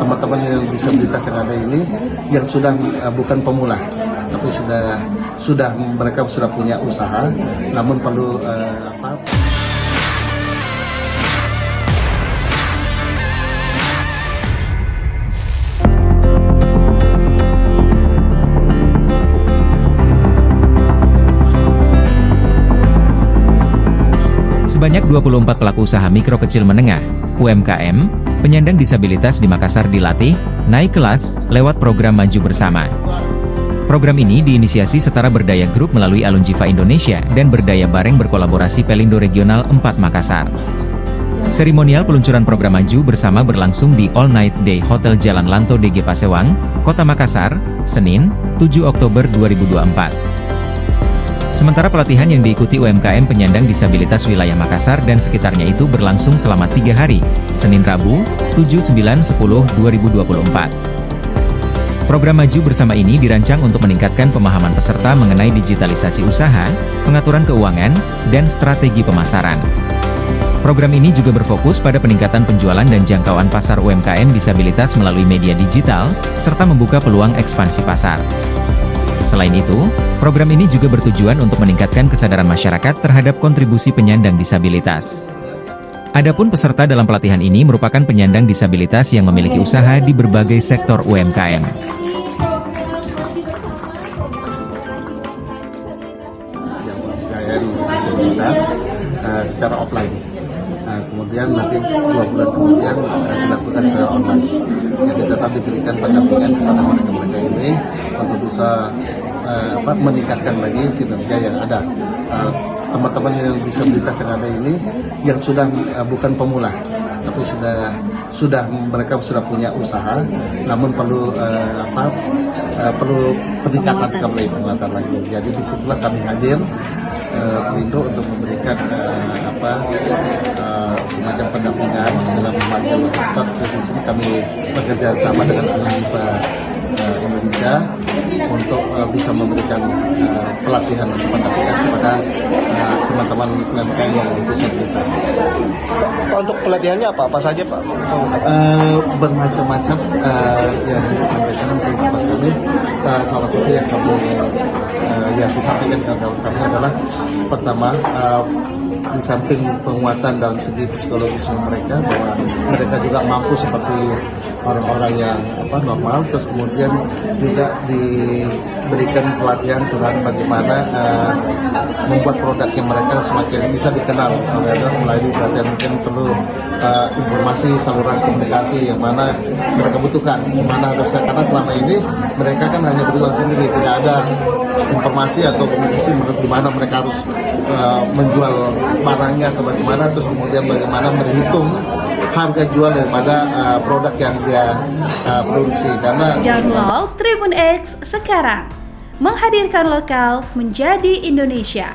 teman-teman yang disabilitas yang ada ini yang sudah bukan pemula, tapi mereka sudah punya usaha, namun perlu Sebanyak 24 pelaku usaha mikro kecil menengah, UMKM, penyandang disabilitas di Makassar dilatih, naik kelas, lewat program Maju Bersama. Program ini diinisiasi Setara Berdaya Group melalui Alunjiva Indonesia dan Berdaya Bareng berkolaborasi Pelindo Regional 4 Makassar. Seremonial peluncuran program Maju Bersama berlangsung di All Night Day Hotel Jalan Lanto DG Pasewang, Kota Makassar, Senin, 7 Oktober 2024. Sementara pelatihan yang diikuti UMKM penyandang disabilitas wilayah Makassar dan sekitarnya itu berlangsung selama 3 hari, Senin Rabu, 7, 9, 10, 2024. Program Maju Bersama ini dirancang untuk meningkatkan pemahaman peserta mengenai digitalisasi usaha, pengaturan keuangan, dan strategi pemasaran. Program ini juga berfokus pada peningkatan penjualan dan jangkauan pasar UMKM disabilitas melalui media digital, serta membuka peluang ekspansi pasar. Selain itu, program ini juga bertujuan untuk meningkatkan kesadaran masyarakat terhadap kontribusi penyandang disabilitas. Adapun peserta dalam pelatihan ini merupakan penyandang disabilitas yang memiliki usaha di berbagai sektor UMKM. Yang disabilitas secara offline. Kemudian nanti 2 bulan kemudian dilakukan secara online. Jadi tetap diberikan pendampingan kepada mereka ini untuk bisa meningkatkan lagi kinerja yang ada. Teman-teman yang disabilitas yang ada ini yang sudah bukan pemula, tapi mereka sudah punya usaha, namun perlu peningkatan kembali penguatan lagi. Jadi disitulah kami hadir Pelindo untuk memberikan semacam pendampingan dalam memanggil ekspor. Di sini kami bekerja sama dengan Alunjiva Indonesia untuk bisa memberikan pelatihan dan pendampingan kepada teman-teman UMKM yang disabilitas. Untuk pelatihannya apa saja Pak? Bermacam-macam yang disampaikan oleh teman kami. Salah satu yang disampaikan kepada kami adalah pertama, di samping penguatan dalam segi psikologis mereka, bahwa mereka juga mampu seperti orang-orang yang normal, terus kemudian juga diberikan pelatihan tentang bagaimana membuat produknya mereka semakin bisa dikenal. Melalui pelatihan mungkin perlu informasi saluran komunikasi yang mana mereka butuhkan, yang mana harusnya, karena selama ini mereka kan hanya berjualan sendiri, tidak ada informasi atau komunikasi menurut gimana mereka harus menjual barangnya atau bagaimana, terus kemudian bagaimana berhitung harga jual daripada produk yang dia produksi. Karena download Tribun X sekarang, menghadirkan lokal menjadi Indonesia.